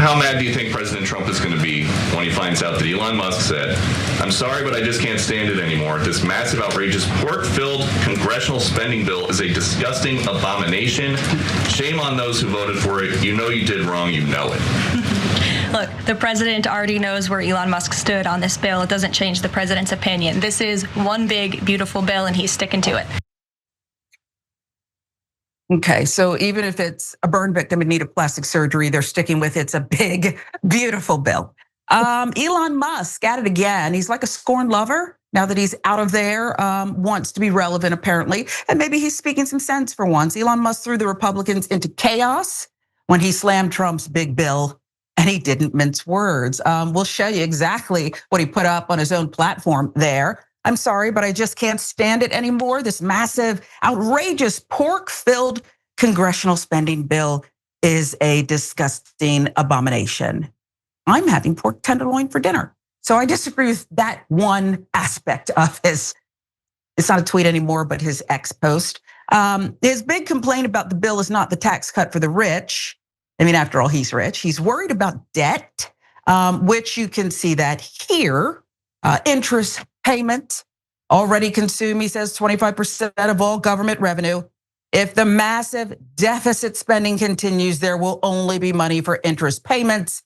how mad do you think President Trump is going to be when he finds out that Elon Musk said, "I'm sorry, but I just can't stand it anymore. This massive, outrageous, pork-filled congressional spending bill is a disgusting abomination. Shame on those who voted for it. You know you did wrong. You know it." Look, the president already knows where Elon Musk stood on this bill. It doesn't change the president's opinion. This is one big, beautiful bill, and he's sticking to it. Okay, so even if it's a burn victim in need of plastic surgery, they're sticking with it's a big, beautiful bill. Elon Musk at it again. He's like a scorned lover now that he's out of there, wants to be relevant apparently. And maybe he's speaking some sense for once. Elon Musk threw the Republicans into chaos when he slammed Trump's big bill, and he didn't mince words. We'll show you exactly what he put up on his own platform there. "I'm sorry, but I just can't stand it anymore. This massive, outrageous, pork-filled congressional spending bill is a disgusting abomination. I'm having pork tenderloin for dinner." So I disagree with that one aspect of his, it's not a tweet anymore, but his X post. His big complaint about the bill is not the tax cut for the rich. I mean, after all, he's rich. He's worried about debt, which you can see that here. Interest payment already consume, he says, 25% of all government revenue. If the massive deficit spending continues, there will only be money for interest payments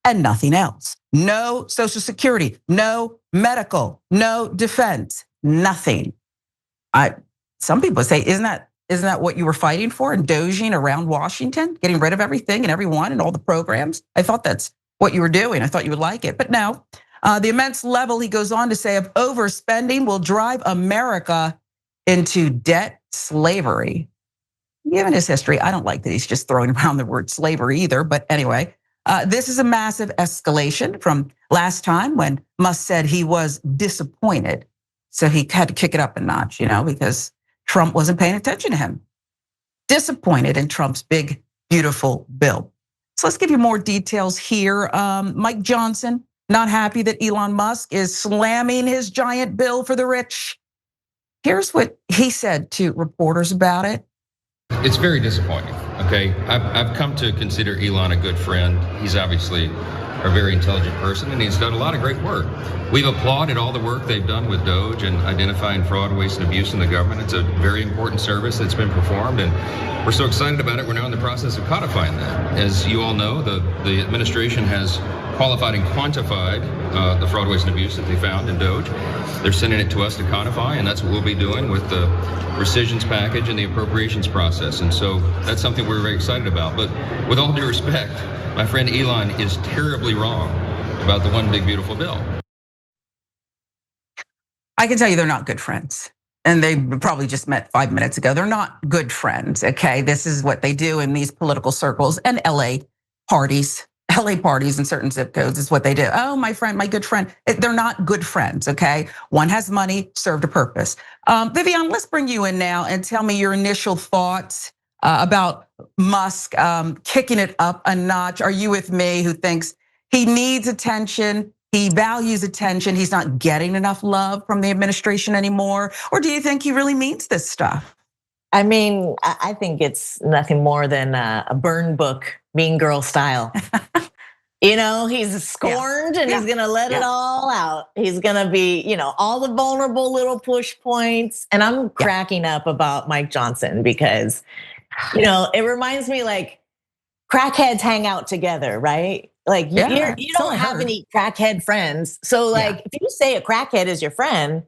and nothing else. No Social Security, no medical, no defense, nothing. Some people say, isn't that what you were fighting for and doging around Washington, getting rid of everything and everyone and all the programs? I thought that's what you were doing. I thought you would like it, but no. The immense level, he goes on to say, of overspending will drive America into debt slavery. Given his history, I don't like that he's just throwing around the word slavery either, but anyway. This is a massive escalation from last time when Musk said he was disappointed. So he had to kick it up a notch, because Trump wasn't paying attention to him. Disappointed in Trump's big, beautiful bill. So let's give you more details here. Mike Johnson, not happy that Elon Musk is slamming his giant bill for the rich. Here's what he said to reporters about it. It's very disappointing, okay? I've come to consider Elon a good friend. He's obviously a very intelligent person, and he's done a lot of great work. We've applauded all the work they've done with Doge and identifying fraud, waste, and abuse in the government. It's a very important service that's been performed, and we're so excited about it. We're now in the process of codifying that. As you all know, the administration has qualified and quantified the fraud, waste, and abuse that they found in Doge. They're sending it to us to codify, and that's what we'll be doing with the rescissions package and the appropriations process. And so that's something we're very excited about. But with all due respect, my friend Elon is terribly wrong about the one big beautiful bill. I can tell you they're not good friends. And they probably just met 5 minutes ago. They're not good friends, okay? This is what they do in these political circles and LA parties in certain zip codes is what they do. Oh, my friend, my good friend. They're not good friends, okay? One has money, served a purpose. Vivian, let's bring you in now and tell me your initial thoughts about Musk kicking it up a notch. Are you with me who thinks he needs attention? He values attention. He's not getting enough love from the administration anymore. Or do you think he really means this stuff? I mean, I think it's nothing more than a burn book, Mean Girl style. He's scorned and he's gonna let it all out. He's gonna be, all the vulnerable little push points. And I'm cracking up about Mike Johnson because, it reminds me like crackheads hang out together, right? Like you don't have any crackhead friends. So like if you say a crackhead is your friend,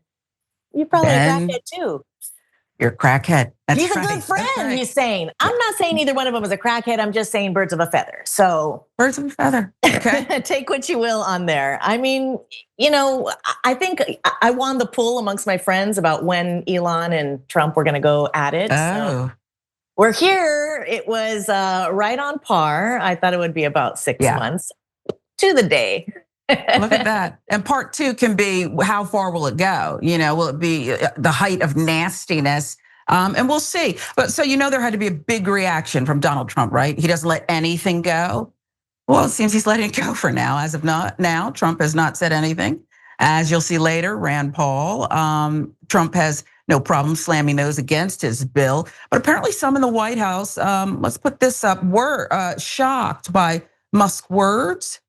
you're probably a crackhead too. You're a crackhead. He's a good friend, right. He's saying. I'm not saying either one of them is a crackhead. I'm just saying birds of a feather. So birds of a feather. Okay. Take what you will on there. I mean, I think I won the poll amongst my friends about when Elon and Trump were gonna go at it. Oh. So we're here. It was right on par. I thought it would be about 6 months to the day. Look at that. And part two can be, how far will it go? Will it be the height of nastiness? And we'll see. But so there had to be a big reaction from Donald Trump, right? He doesn't let anything go. Well, it seems he's letting it go for now. As of now, Trump has not said anything. As you'll see later, Rand Paul, Trump has no problem slamming those against his bill. But apparently some in the White House, let's put this up, were shocked by Musk words?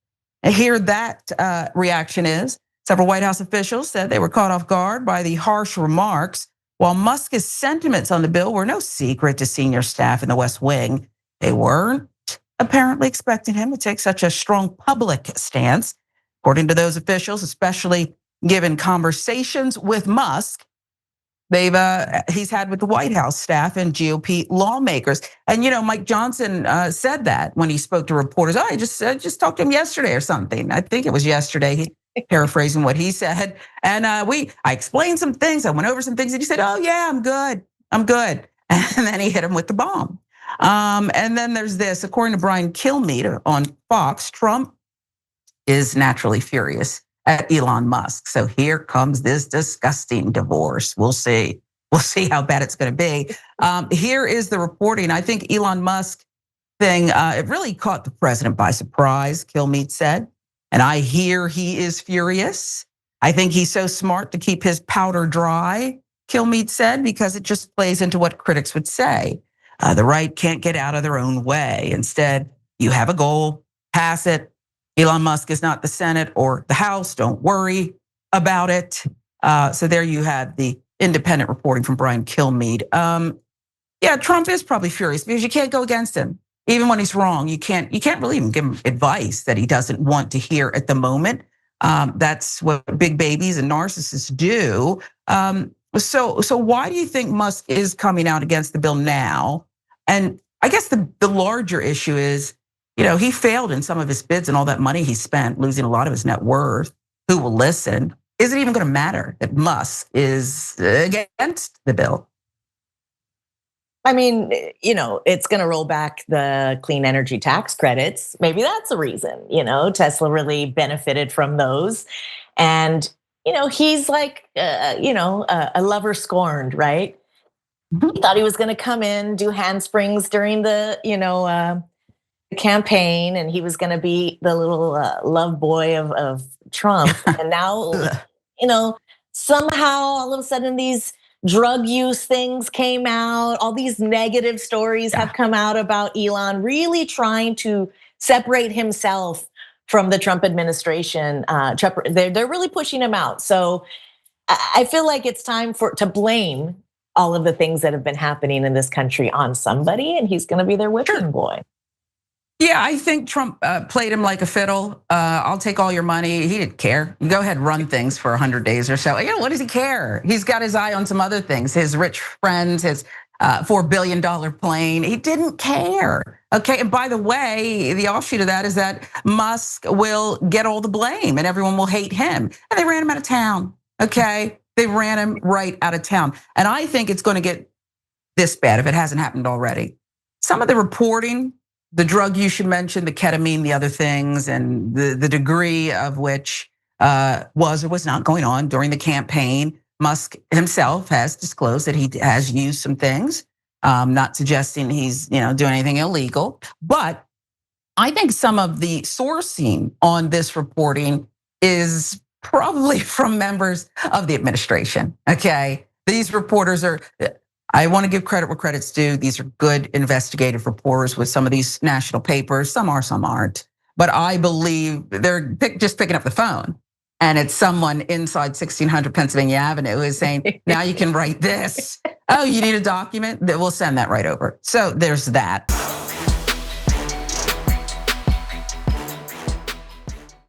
And here that reaction is. Several White House officials said they were caught off guard by the harsh remarks. While Musk's sentiments on the bill were no secret to senior staff in the West Wing, they weren't apparently expecting him to take such a strong public stance. According to those officials, especially given conversations with Musk he's had with the White House staff and GOP lawmakers. And Mike Johnson said that when he spoke to reporters. Oh, I just talked to him yesterday or something. I think it was yesterday. Paraphrasing what he said. And I explained some things. I went over some things, and he said, "Oh yeah, I'm good. I'm good." And then he hit him with the bomb. And then there's this. According to Brian Kilmeade on Fox, Trump is naturally furious at Elon Musk. So here comes this disgusting divorce. We'll see. We'll see how bad it's going to be. Here is the reporting. I think Elon Musk thing, it really caught the president by surprise, Kilmeade said. And I hear he is furious. I think he's so smart to keep his powder dry, Kilmeade said, because it just plays into what critics would say. The right can't get out of their own way. Instead, you have a goal, pass it. Elon Musk is not the Senate or the House. Don't worry about it. So there you have the independent reporting from Brian Kilmeade. Yeah, Trump is probably furious because you can't go against him. Even when he's wrong, you can't really even give him advice that he doesn't want to hear at the moment. That's what big babies and narcissists do. So why do you think Musk is coming out against the bill now? And I guess the larger issue is, he failed in some of his bids, and all that money he spent, losing a lot of his net worth. Who will listen? Is it even going to matter that Musk is against the bill? I mean, it's going to roll back the clean energy tax credits. Maybe that's a reason. Tesla really benefited from those. And, he's like, a lover scorned, right? He thought he was going to come in, do handsprings during the campaign, and he was going to be the little love boy of Trump. And now, somehow all of a sudden these drug use things came out. All these negative stories have come out about Elon really trying to separate himself from the Trump administration. They're really pushing him out. So I feel like it's time to blame all of the things that have been happening in this country on somebody, and he's going to be their whipping boy. Yeah, I think Trump played him like a fiddle. I'll take all your money. He didn't care. Go ahead, run things for 100 days or so. What does he care? He's got his eye on some other things. His rich friends, his $4 billion plane. He didn't care. Okay, and by the way, the offshoot of that is that Musk will get all the blame and everyone will hate him. And they ran him out of town. Okay, they ran him right out of town. And I think it's going to get this bad if it hasn't happened already. Some of the reporting, the drug use you mentioned, the ketamine, the other things, and the degree of which was or was not going on during the campaign. Musk himself has disclosed that he has used some things, not suggesting he's doing anything illegal. But I think some of the sourcing on this reporting is probably from members of the administration, okay? These reporters I want to give credit where credit's due. These are good investigative reporters with some of these national papers. Some are, some aren't. But I believe they're just picking up the phone. And it's someone inside 1600 Pennsylvania Avenue who is saying, now you can write this. Oh, you need a document? We'll send that right over. So there's that.